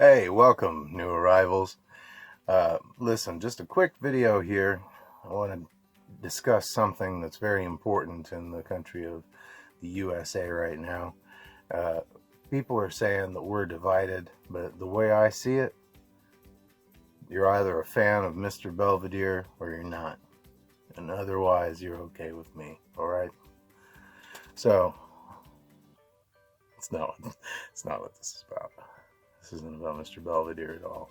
Hey, welcome, new arrivals. Listen, just a quick video here. I want to discuss something that's very important in the country of the USA right now. Uh, People are saying that we're divided, but the way I see it, you're either a fan of Mr. Belvedere or you're not. And otherwise, you're okay with me, all right? So, it's not what this is about. This isn't about Mr. Belvedere at all.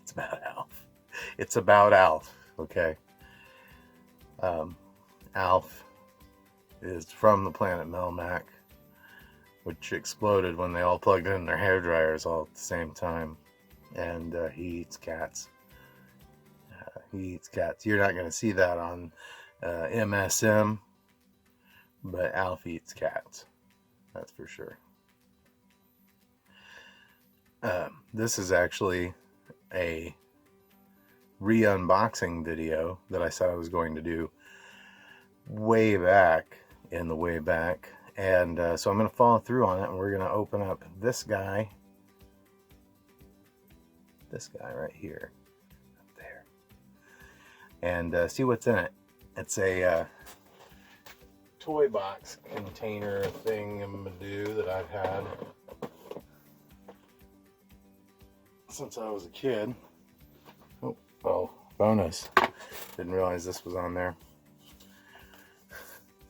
It's about Alf. It's about Alf, okay? Alf is from the planet Melmac, which exploded when they all plugged in their hair dryers all at the same time. And he eats cats. He eats cats. You're not going to see that on MSM, but Alf eats cats. That's for sure. This is actually a re-unboxing video that I said I was going to do way back in the way back, and so I'm going to follow through on it, and we're going to open up this guy right here, up there, and see what's in it. It's a toy box container thing-a-ma-do that I've had since I was a kid. Oh, bonus. Didn't realize this was on there.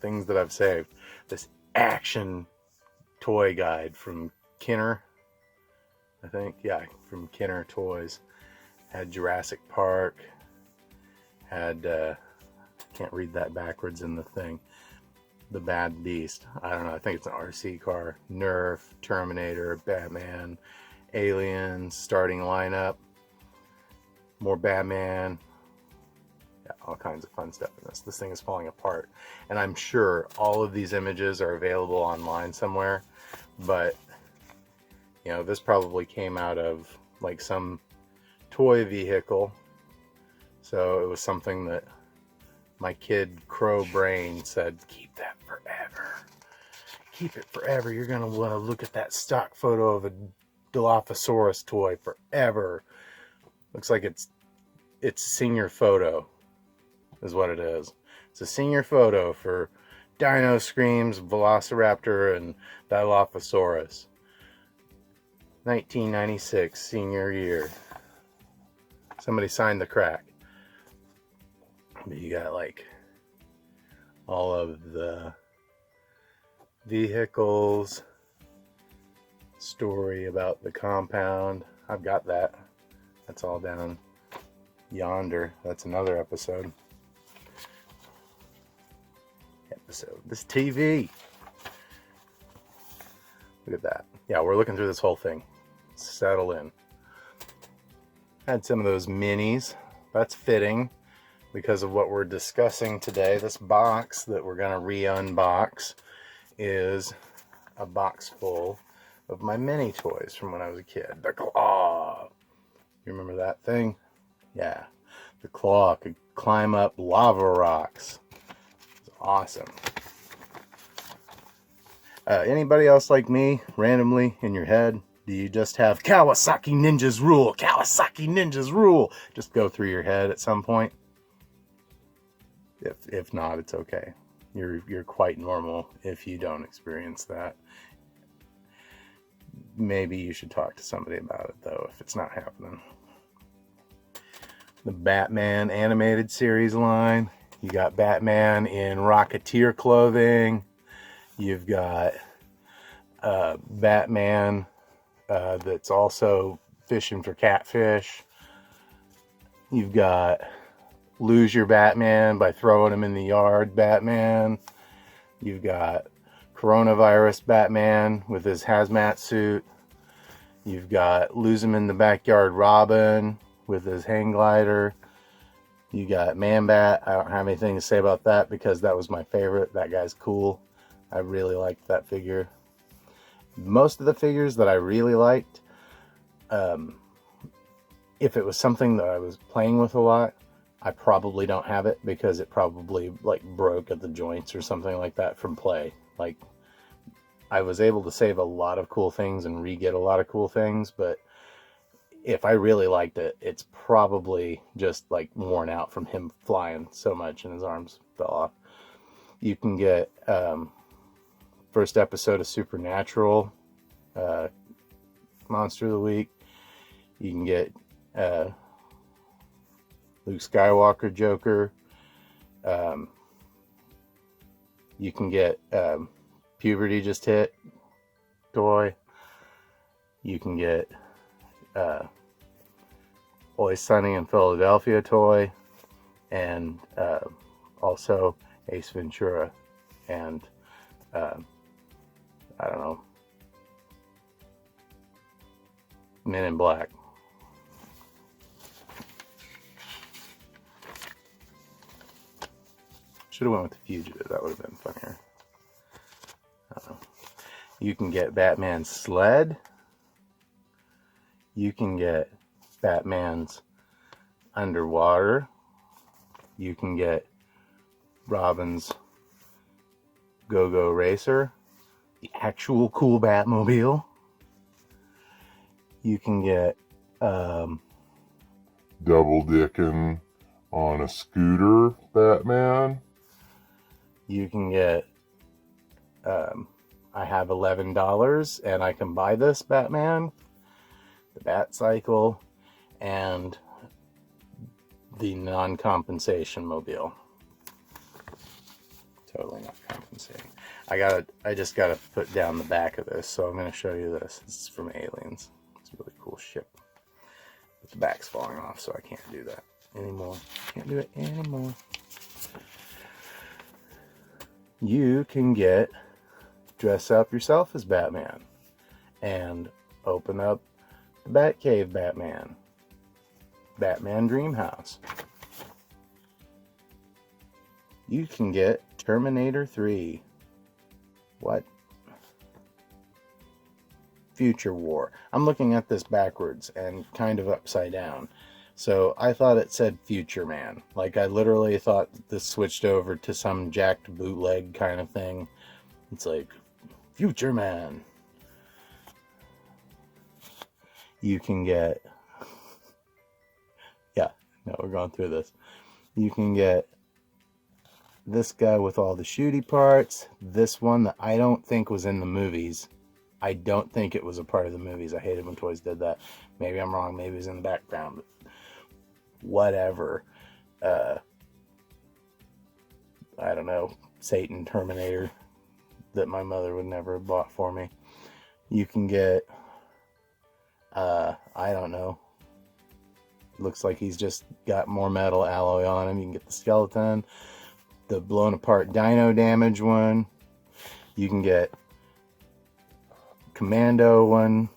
Things that I've saved. This action toy guide from Kenner, I think. Yeah, from Kenner Toys. Had Jurassic Park. Had, can't read that backwards in the thing. The Bad Beast. I don't know, I think it's an RC car. Nerf, Terminator, Batman, Aliens, starting lineup. More Batman. Yeah, all kinds of fun stuff in this. This thing is falling apart. And I'm sure all of these images are available online somewhere. But, you know, this probably came out of like some toy vehicle. So it was something that my kid Crow Brain said, keep that forever. Keep it forever. You're going to want to look at that stock photo of a Dilophosaurus toy forever. Looks like it's a senior photo is what it is. It's a senior photo for Dino Screams, Velociraptor, and Dilophosaurus. 1996, senior year. Somebody signed the crack. But you got like all of the vehicles, story about the compound. I've got that. That's all down yonder. That's another episode. This TV. Look at that. Yeah, we're looking through this whole thing. Settle in. Had some of those minis. That's fitting because of what we're discussing today. This box that we're going to re-unbox is a box full of my mini toys from when I was a kid. The claw. You remember that thing? Yeah. The claw could climb up lava rocks. It's awesome. Anybody else like me, randomly in your head, do you just have Kawasaki Ninjas rule? Kawasaki Ninjas rule. Just go through your head at some point. If not, it's okay. You're quite normal if you don't experience that. Maybe you should talk to somebody about it though if it's not happening. The Batman animated series line. You got Batman in Rocketeer clothing. You've got Batman that's also fishing for catfish. You've got Lose Your Batman by throwing him in the yard Batman. You've got Coronavirus Batman with his hazmat suit. You've got Lose Him in the Backyard Robin with his hang glider. You got Man-Bat. I don't have anything to say about that because that was my favorite. That guy's cool. I really liked that figure. Most of the figures that I really liked, if it was something that I was playing with a lot, I probably don't have it because it probably like broke at the joints or something like that from play. Like, I was able to save a lot of cool things and re-get a lot of cool things, but if I really liked it, it's probably just like worn out from him flying so much and his arms fell off. You can get first episode of Supernatural, Monster of the Week. You can get Luke Skywalker Joker. You can get Puberty Just Hit toy. You can get Always Sunny in Philadelphia toy, and also Ace Ventura, and I don't know, Men in Black. Should have went with The Fugitive. That would have been funnier. You can get Batman's sled. You can get Batman's underwater. You can get Robin's Go-Go Racer, the actual cool Batmobile. You can get Double dicking on a scooter Batman. You can get I have $11 and I can buy this Batman, the Bat Cycle, and the non-compensation mobile. Totally not compensating. I just gotta put down the back of this, so I'm gonna show you this. This is from Aliens. It's a really cool ship. But the back's falling off, so I can't do that anymore. Can't do it anymore. You can dress up yourself as Batman and open up the Batcave Batman, Batman Dream House. You can get Terminator 3. What? Future War. I'm looking at this backwards and kind of upside down. So I thought it said Future Man. Like, I literally thought this switched over to some jacked bootleg kind of thing. It's like, Future Man. You can get... Yeah, no, we're going through this. You can get this guy with all the shooty parts. This one that I don't think was in the movies. I don't think it was a part of the movies. I hated when toys did that. Maybe I'm wrong. Maybe it was in the background. But whatever. I don't know. Satan Terminator that my mother would never have bought for me. You can get, I don't know. Looks like he's just got more metal alloy on him. You can get the skeleton, the blown apart dino damage one. You can get Commando one.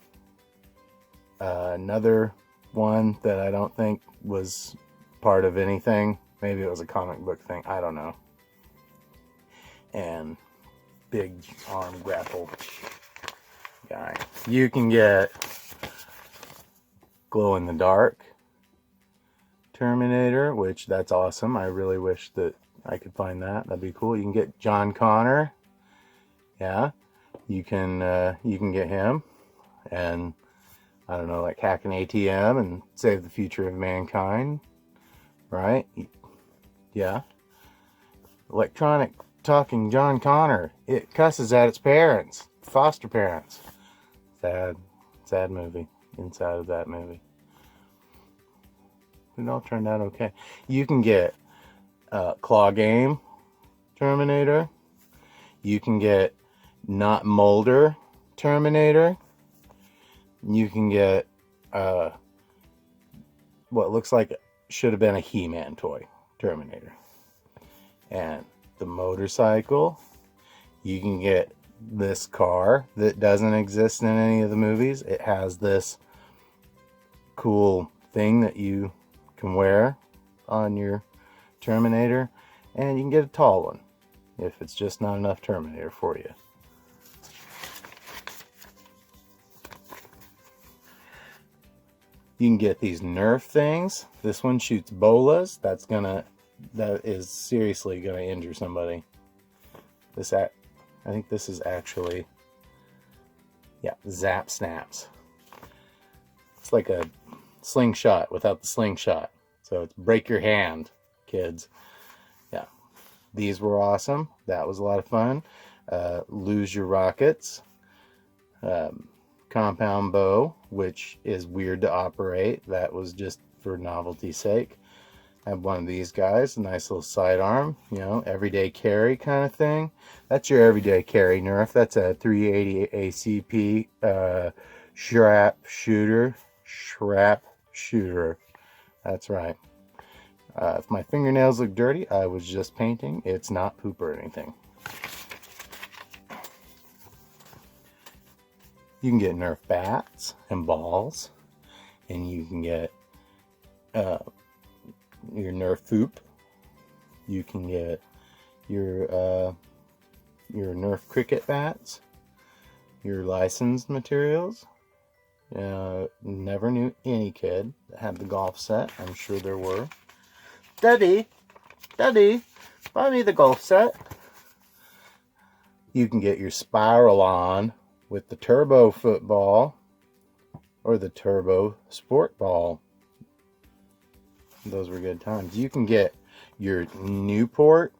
Another one that I don't think was part of anything. Maybe it was a comic book thing. I don't know. And big arm grapple guy. You can get glow in the dark Terminator, which that's awesome. I really wish that I could find that. That'd be cool. You can get John Connor. Yeah. You can get him and I don't know, like hack an ATM and save the future of mankind. Right? Yeah. Electronic talking John Connor. It cusses at its parents. Foster parents. Sad movie. Inside of that movie. It all turned out okay. You can get Claw Game Terminator. You can get Not Mulder Terminator. You can get what looks like should have been a He-Man toy Terminator. And the motorcycle. You can get this car that doesn't exist in any of the movies. It has this cool thing that you can wear on your Terminator. And you can get a tall one if it's just not enough Terminator for you. You can get these Nerf things. This one shoots bolas. That is seriously gonna injure somebody. This I think this is actually, yeah, Zap Snaps. It's like a slingshot without the slingshot. So it's break your hand, kids. Yeah, these were awesome. That was a lot of fun. Lose Your Rockets. Compound bow, which is weird to operate. That was just for novelty's sake. I have one of these guys, a nice little sidearm, you know, everyday carry kind of thing. That's your everyday carry Nerf. That's a 380 ACP shrap shooter. That's right. If my fingernails look dirty, I was just painting. It's not poop or anything. You can get Nerf bats and balls, and you can get your Nerf Foop. You can get your Nerf cricket bats, your licensed materials. Never knew any kid that had the golf set. I'm sure there were. Daddy, buy me the golf set. You can get your Spiral on with the Turbo football or the Turbo sport ball. Those were good times. You can get your Newport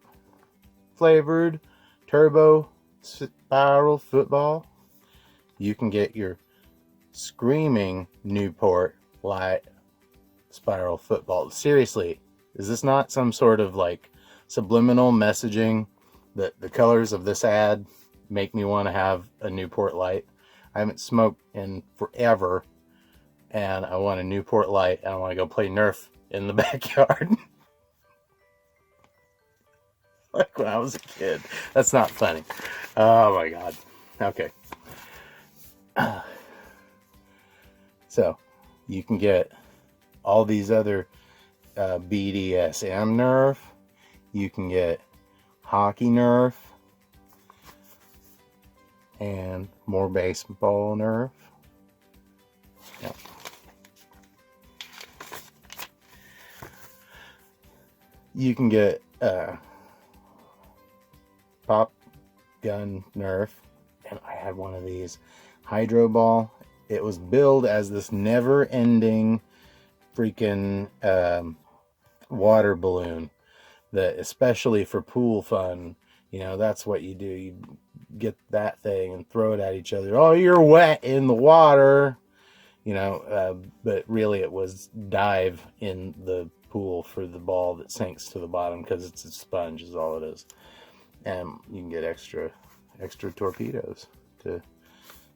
flavored Turbo Spiral football. You can get your Screaming Newport Light Spiral football. Seriously, is this not some sort of like subliminal messaging that the colors of this ad make me want to have a Newport Light? I haven't smoked in forever, and I want a Newport Light, and I want to go play Nerf in the backyard. Like when I was a kid. That's not funny. Oh my god. Okay. So, you can get all these other BDSM Nerf. You can get hockey Nerf. And more baseball Nerf. Yep. You can get pop gun Nerf, and I had one of these hydro ball. It was billed as this never-ending freaking water balloon that, especially for pool fun, you know, that's what you do. You get that thing and throw it at each other. Oh, you're wet in the water, you know, but really it was dive in the pool for the ball that sinks to the bottom because it's a sponge is all it is. And you can get extra torpedoes to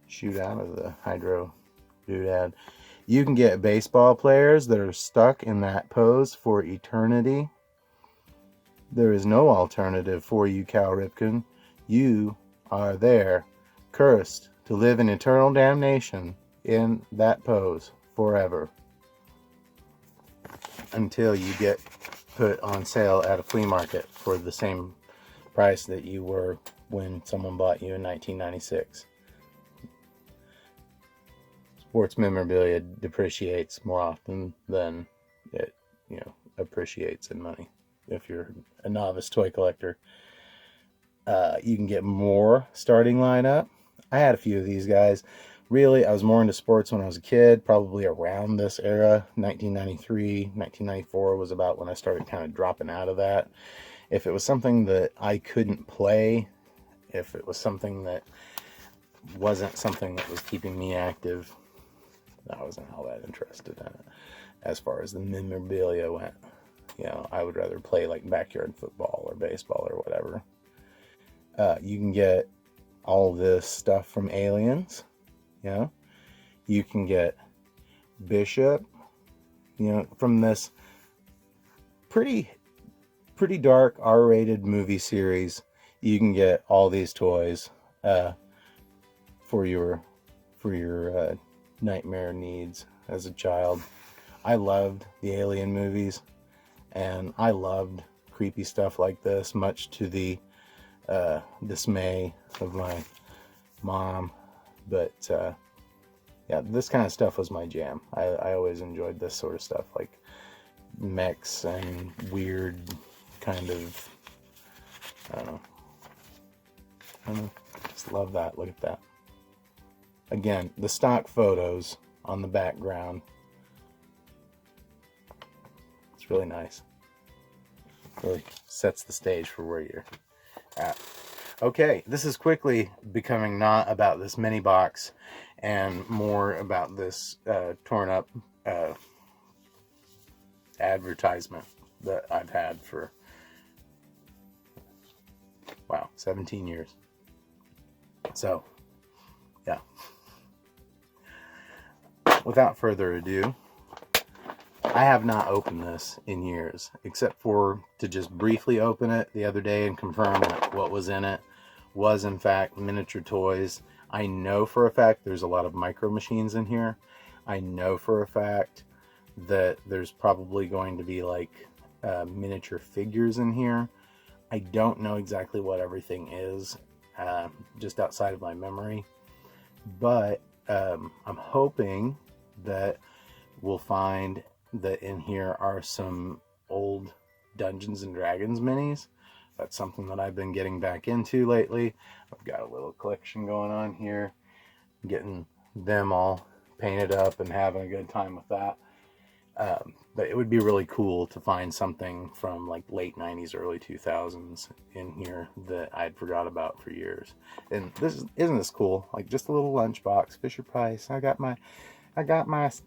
shoot out of the hydro doodad. You can get baseball players that are stuck in that pose for eternity. There is no alternative for you, Cal Ripken. You are there, cursed to live in eternal damnation in that pose forever, until you get put on sale at a flea market for the same price that you were when someone bought you in 1996. Sports memorabilia depreciates more often than it, you know, appreciates in money. If you're a novice toy collector, you can get more starting lineup. I had a few of these guys. Really, I was more into sports when I was a kid, probably around this era. 1993, 1994 was about when I started kind of dropping out of that. If it was something that I couldn't play, if it was something that wasn't something that was keeping me active, I wasn't all that interested in it. As far as the memorabilia went, you know, I would rather play like backyard football or baseball or whatever. You can get all this stuff from Aliens. You know, you can get Bishop, you know, from this pretty dark R-rated movie series. You can get all these toys for your nightmare needs as a child. I loved the Alien movies, and I loved creepy stuff like this, much to the dismay of my mom. But yeah, this kind of stuff was my jam. I always enjoyed this sort of stuff, like mechs and weird kind of, I don't know. Just love that. Look at that. Again, the stock photos on the background. It's really nice. Really sets the stage for where you're at. Okay, this is quickly becoming not about this mini box and more about this torn up advertisement that I've had for, wow, 17 years. So, yeah. Without further ado, I have not opened this in years, except for to just briefly open it the other day and confirm that what was in it was in fact miniature toys. I know for a fact there's a lot of Micro Machines in here. I know for a fact that there's probably going to be like miniature figures in here. I don't know exactly what everything is, just outside of my memory, but I'm hoping that we'll find that in here are some old Dungeons and Dragons minis. That's something that I've been getting back into lately. I've got a little collection going on here, getting them all painted up and having a good time with that. But it would be really cool to find something from like late 90s, early 2000s in here that I'd forgot about for years. And isn't this cool? Like just a little lunchbox, Fisher Price. I got my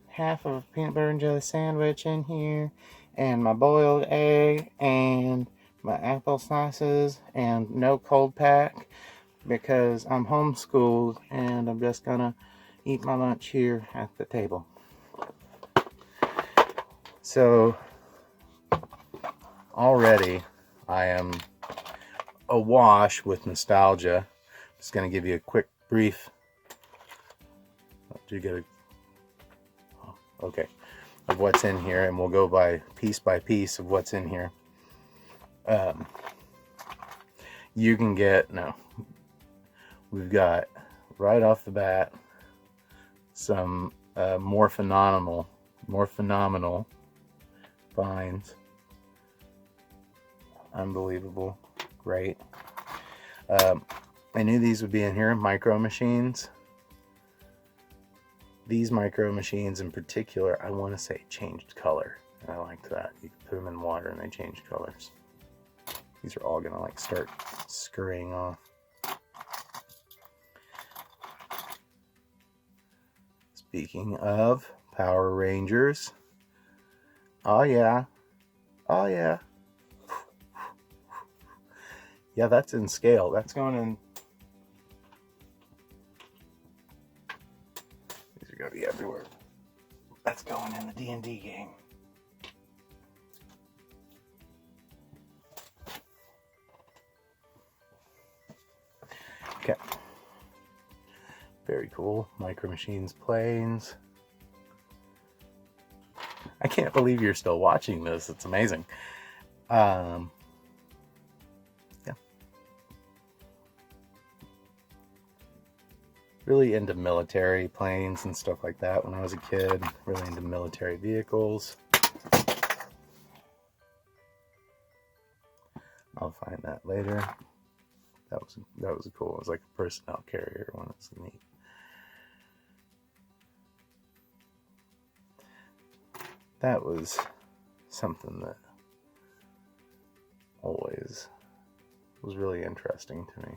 half of a peanut butter and jelly sandwich in here, and my boiled egg, and my apple slices, and no cold pack because I'm homeschooled and I'm just gonna eat my lunch here at the table. So already I am awash with nostalgia. Just gonna give you a quick brief. Do you get a okay, of what's in here, and we'll go by piece of what's in here. You can get, no, we've got right off the bat some more phenomenal finds. Unbelievable, great. I knew these would be in here. Micro Machines. These Micro Machines in particular, I want to say changed color. And I liked that. You can put them in water and they change colors. These are all gonna like start scurrying off. Speaking of Power Rangers. Oh yeah. Oh yeah. Yeah, that's in scale. That's going in. These are gonna be everywhere. That's going in the D&D game. Okay. Very cool. Micro Machines planes. I can't believe you're still watching this. It's amazing. Yeah. Really into military planes and stuff like that when I was a kid. Really into military vehicles. I'll find that later. That was cool. It was like a personnel carrier one. It's neat. That was something that always was really interesting to me.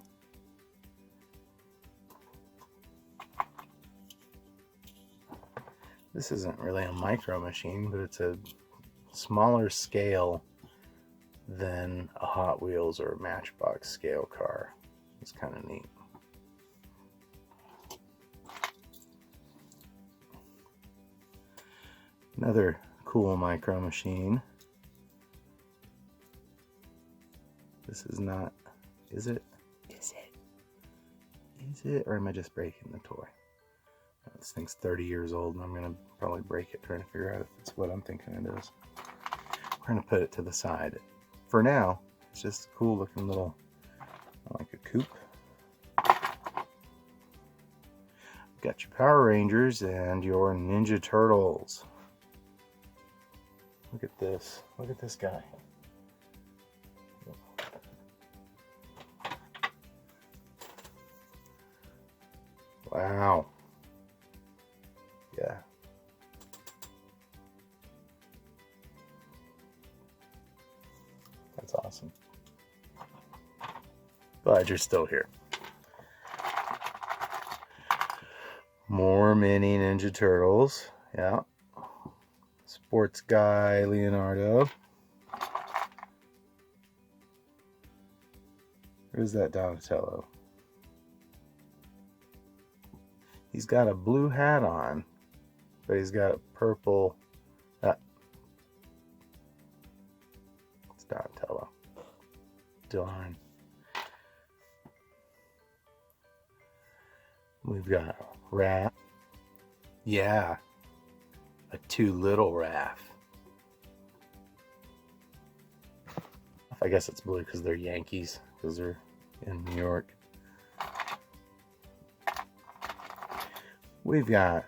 This isn't really a Micro Machine, but it's a smaller scale than a Hot Wheels or a Matchbox scale car. It's kind of neat. Another cool Micro Machine. This is not, is it? Is it? Or am I just breaking the toy? This thing's 30 years old and I'm going to probably break it trying to figure out if it's what I'm thinking it is. We're going to put it to the side. For now, it's just a cool looking little, like a coupe. Got your Power Rangers and your Ninja Turtles. Look at this. Look at this guy. Wow. Yeah. That's awesome. Glad you're still here. More mini Ninja Turtles. Yeah. Sports guy Leonardo. Who's that Donatello? He's got a blue hat on, but he's got a purple. It's Donatello. Darn. We've got Raph. Yeah. A Too Little Raph. I guess it's blue because they're Yankees, because they're in New York. We've got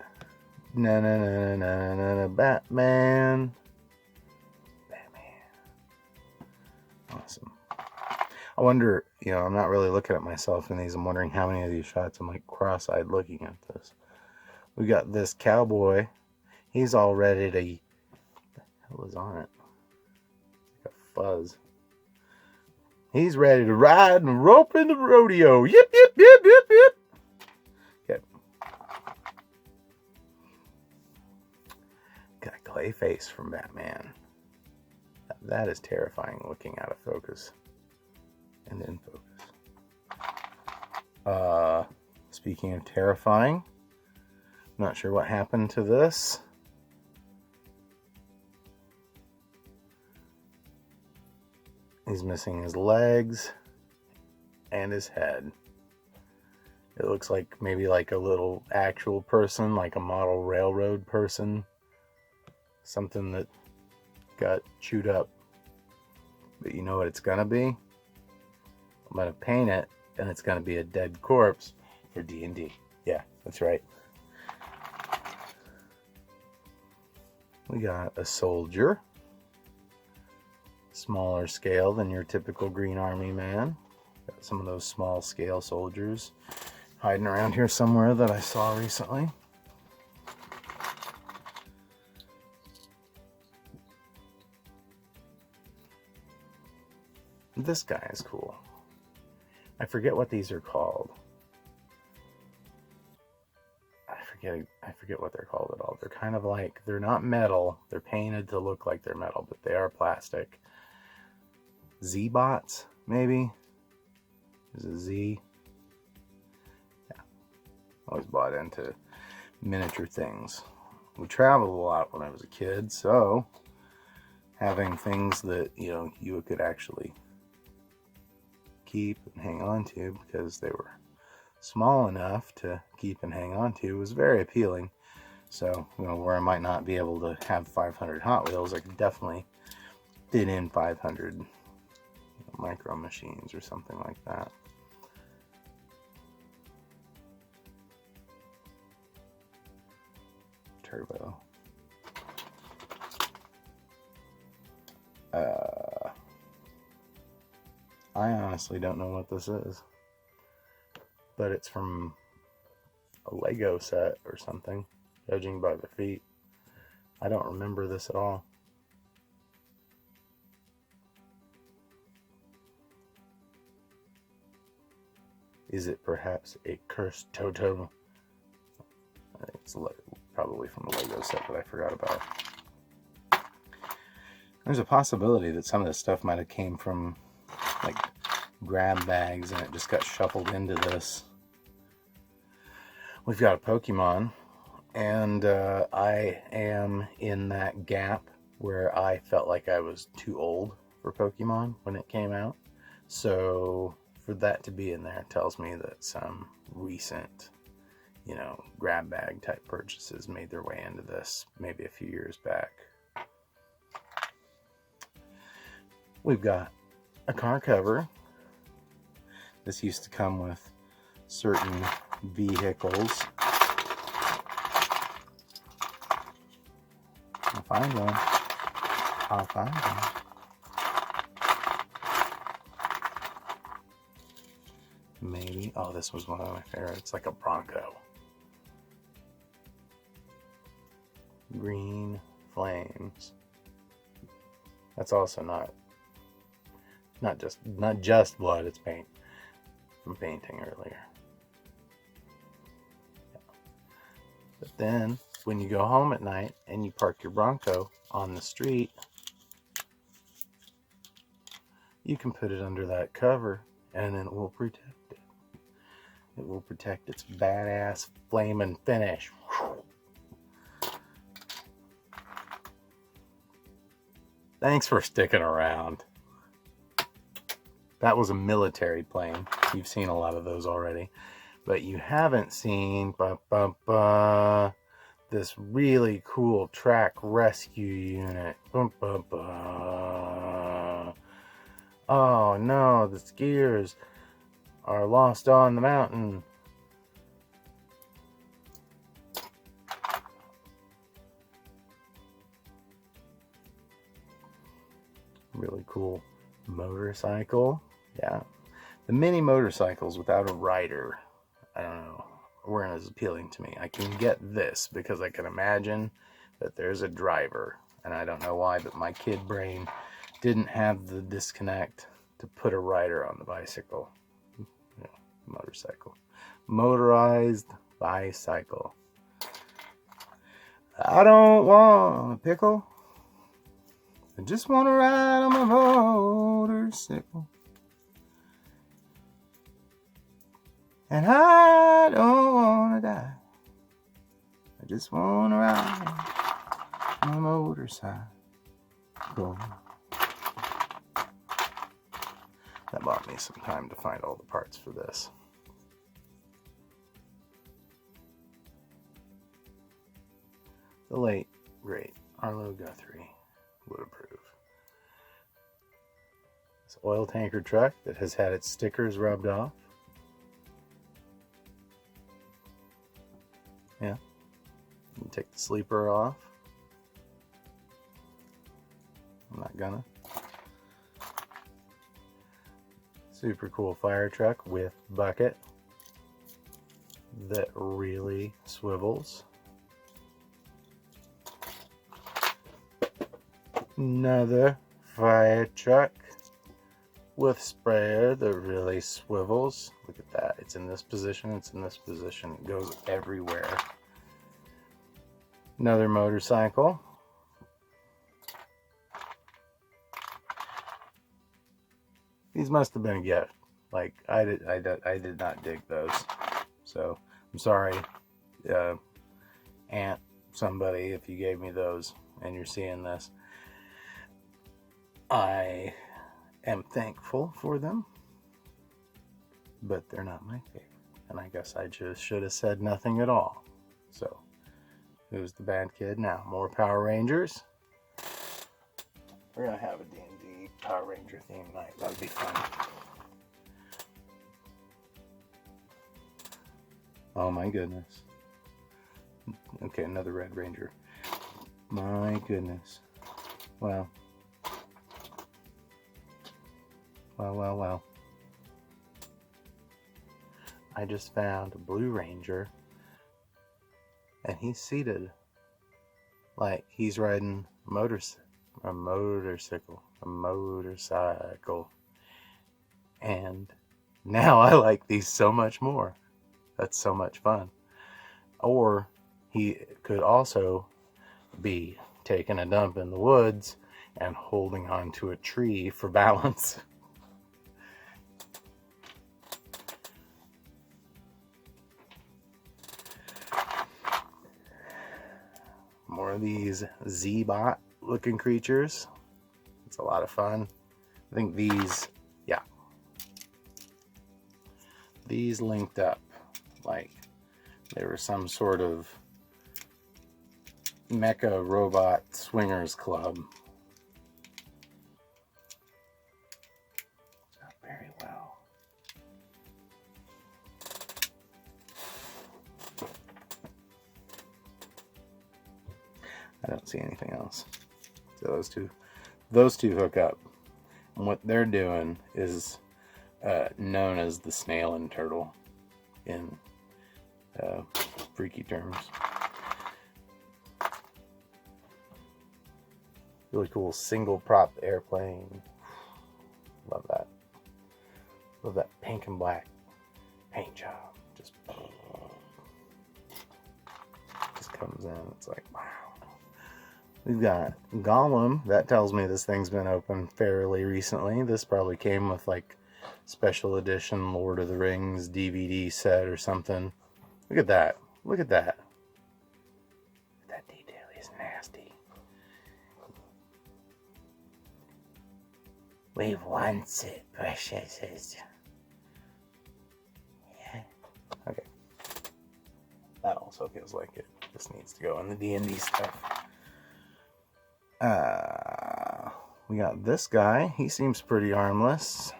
Batman. Awesome. I wonder, I'm not really looking at myself in these. I'm wondering how many of these shots I'm like cross-eyed looking at this. We got this cowboy. He's all ready to... What the hell is on it? It's like a fuzz. He's ready to ride and rope in the rodeo. Yip, yip, yip, yip, yip. Okay. Got Clayface from Batman. That is terrifying looking out of focus. And in focus. Speaking of terrifying, not sure what happened to this. He's missing his legs and his head. It looks like maybe like a little actual person, like a model railroad person. Something that got chewed up. But you know what it's gonna be? I'm gonna paint it, and it's gonna be a dead corpse for D&D. Yeah, that's right. We got a soldier. Smaller scale than your typical Green Army man. Got some of those small scale soldiers hiding around here somewhere that I saw recently. This guy is cool. I forget what these are called. I forget what they're called at all. They're kind of like, they're not metal. They're painted to look like they're metal, but they are plastic. Z-bots, maybe? Is it Z? Yeah. Always bought into miniature things. We traveled a lot when I was a kid, so having things that, you could actually keep and hang on to because they were small enough to keep and hang on to was very appealing. So, where I might not be able to have 500 Hot Wheels, I could definitely fit in 500 Micromachines or something like that. Turbo. I honestly don't know what this is, but it's from a Lego set or something, judging by the feet. I don't remember this at all. Is it perhaps a cursed totem? I think it's probably from a Lego set that I forgot about. There's a possibility that some of this stuff might have came from like grab bags and it just got shuffled into this. We've got a Pokemon, and I am in that gap where I felt like I was too old for Pokemon when it came out. So for that to be in there tells me that some recent, grab bag type purchases made their way into this maybe a few years back. We've got a car cover. This used to come with certain vehicles. I'll find one. Maybe. Oh, this was one of my favorites. It's like a Bronco. green flames. That's also not just blood, it's paint from painting earlier. But then when you go home at night and you park your Bronco on the street, you can put it under that cover and it will protect it. It will protect its badass flaming finish. Thanks for sticking around. That was a military plane. You've seen a lot of those already. But you haven't seen this really cool track rescue unit. Oh no, the skiers are lost on the mountain. Really cool motorcycle. Yeah. The mini motorcycles without a rider, I don't know, weren't as appealing to me. I can get this because I can imagine that there's a driver. And I don't know why, but my kid brain didn't have the disconnect to put a rider on the bicycle. Yeah, motorcycle. Motorized bicycle. I don't want a pickle. I just want to ride on my motorcycle. And I don't want to die. I just want to ride on my motorcycle. That bought me some time to find all the parts for this. The late, great Arlo Guthrie would approve. This oil tanker truck that has had its stickers rubbed off. Yeah. You can take the sleeper off. I'm not gonna. Super cool fire truck with bucket that really swivels. Another fire truck with sprayer that really swivels. Look at that. It's in this position. It's in this position. It goes everywhere. Another motorcycle. These must have been a gift. Like I did not dig those. So I'm sorry, Aunt somebody, if you gave me those and you're seeing this. I am thankful for them, but they're not my favorite. And I guess I just should have said nothing at all. So, who's the bad kid now? More Power Rangers? We're going to have a D&D Power Ranger theme night. That'd be fun. Oh my goodness. Okay, another Red Ranger. My goodness. Wow. Well. I just found a Blue Ranger and he's seated like he's riding a motorcycle. And now I like these so much more. That's so much fun. Or he could also be taking a dump in the woods and holding onto a tree for balance. More of these Z-Bot looking creatures. It's a lot of fun. I think these linked up like they were some sort of mecha robot swingers club. Not very well. I don't see anything else. So those two hook up. And what they're doing is known as the snail and turtle in freaky terms. Really cool single prop airplane. Love that. Love that pink and black paint job. Just comes in. It's like, wow. We've got Gollum. That tells me this thing's been open fairly recently. This probably came with like special edition Lord of the Rings DVD set or something. Look at that. Look at that. That detail is nasty. We want it, precious. Yeah. Okay. That also feels like it just needs to go in the D&D stuff. We got this guy. He seems pretty armless.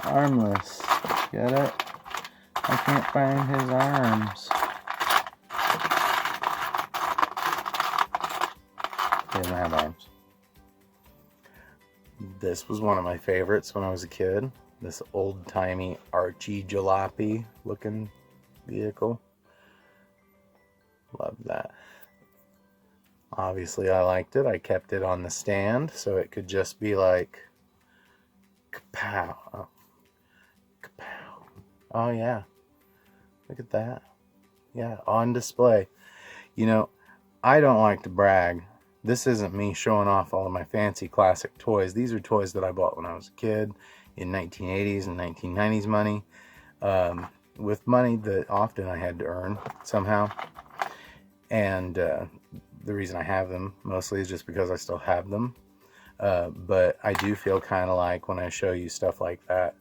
Armless. Get it? I can't find his arms. He doesn't have arms. This was one of my favorites when I was a kid. This old-timey Archie Jalopy looking vehicle. Love that. Obviously I liked it. I kept it on the stand so it could just be like kapow. Oh, kapow. Oh yeah. Look at that. Yeah, on display. You know, I don't like to brag. This isn't me showing off all of my fancy classic toys. These are toys that I bought when I was a kid in 1980s and 1990s money. With money that often I had to earn somehow. And the reason I have them mostly is just because I still have them. But I do feel kind of like when I show you stuff like that,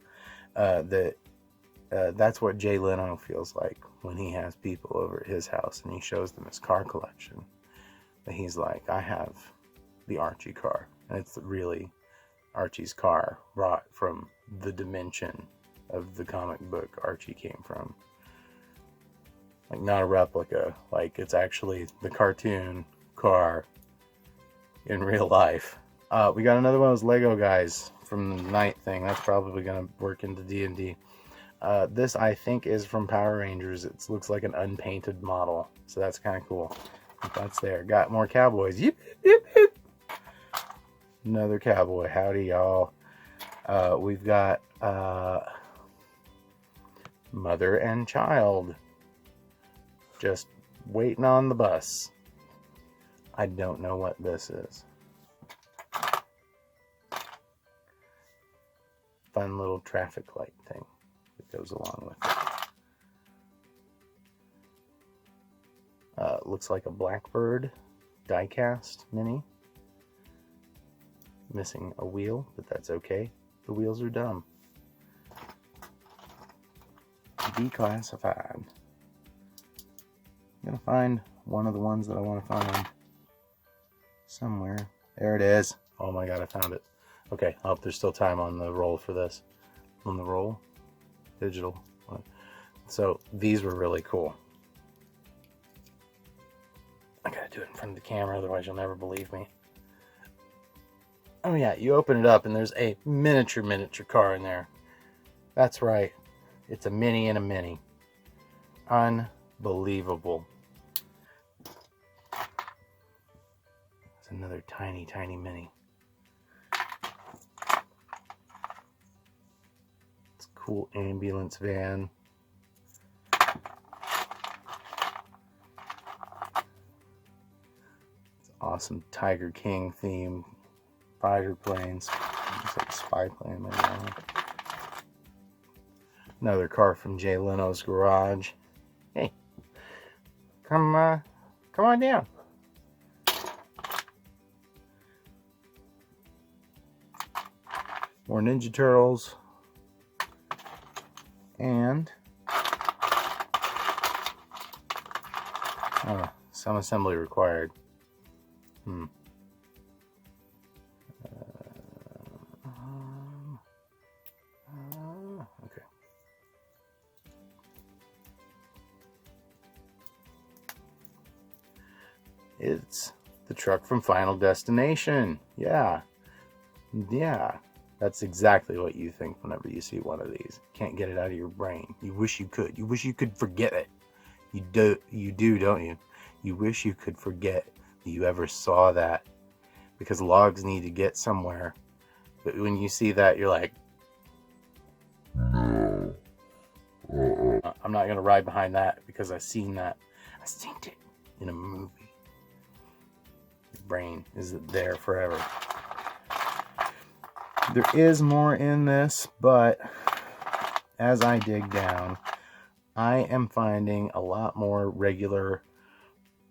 that's what Jay Leno feels like when he has people over at his house and he shows them his car collection. But he's like, I have the Archie car. And it's really Archie's car brought from the dimension of the comic book Archie came from. Like, not a replica. Like, it's actually the cartoon car in real life. We got another one of those Lego guys from the night thing. That's probably going to work into D&D. This, I think, is from Power Rangers. It looks like an unpainted model. So that's kind of cool. That's there. Got more cowboys. Yip, yip, yip. Another cowboy. Howdy, y'all. We've got mother and child. Just waiting on the bus. I don't know what this is. Fun little traffic light thing that goes along with it. Looks like a Blackbird diecast mini. Missing a wheel, but that's okay. The wheels are dumb. Declassified. I'm gonna find one of the ones that I want to find somewhere. There it is. Oh my god, I found it. Okay, I hope there's still time on the roll for this. On the roll? Digital. So these were really cool. I gotta do it in front of the camera, otherwise you'll never believe me. Oh yeah, you open it up and there's a miniature car in there. That's right. It's a mini and a mini. Unbelievable. It's another tiny mini. It's a cool ambulance van. It's awesome Tiger King theme. Fighter planes. Looks like a spy plane. Maybe. Another car from Jay Leno's garage. Hey, come on down. More Ninja Turtles. And some assembly required. Okay. It's the truck from Final Destination. Yeah. That's exactly what you think whenever you see one of these. Can't get it out of your brain. You wish you could. You wish you could forget it. You do, don't you? You wish you could forget that you ever saw that, because logs need to get somewhere. But when you see that, you're like, No. I'm not going to ride behind that because I seen that. I seen it in a movie. Your brain is there forever. There is more in this, but as I dig down, I am finding a lot more regular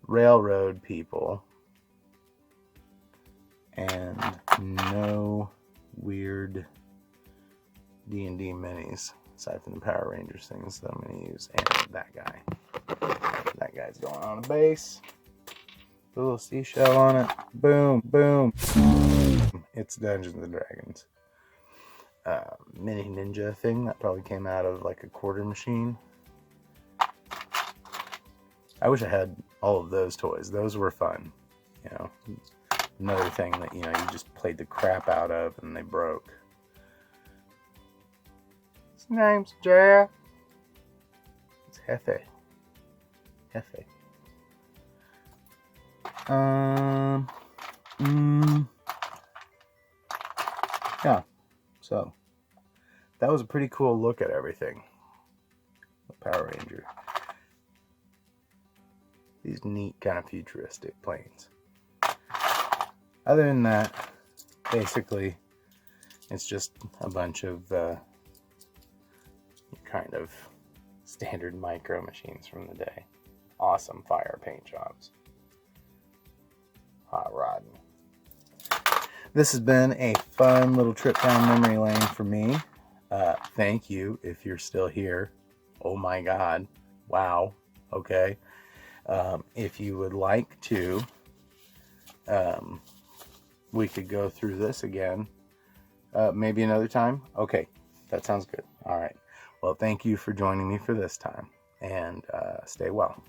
railroad people and no weird D&D minis aside from the Power Rangers things that I'm going to use, and that guy. That guy's going on a base. Put a little seashell on it. Boom, boom. It's Dungeons and Dragons. Mini ninja thing that probably came out of like a quarter machine. I wish I had all of those toys. Those were fun. You know, another thing that, you know, you just played the crap out of and they broke. His name's Jeff. It's Hefe. Hefe. Yeah. So that was a pretty cool look at everything. The Power Ranger. These neat kind of futuristic planes. Other than that, basically, it's just a bunch of kind of standard micro machines from the day. Awesome fire paint jobs. Hot rodding. This has been a fun little trip down memory lane for me. Thank you if you're still here. Oh my God. Wow. Okay. If you would like to, we could go through this again. Maybe another time. Okay. That sounds good. All right. Well, thank you for joining me for this time, and stay well.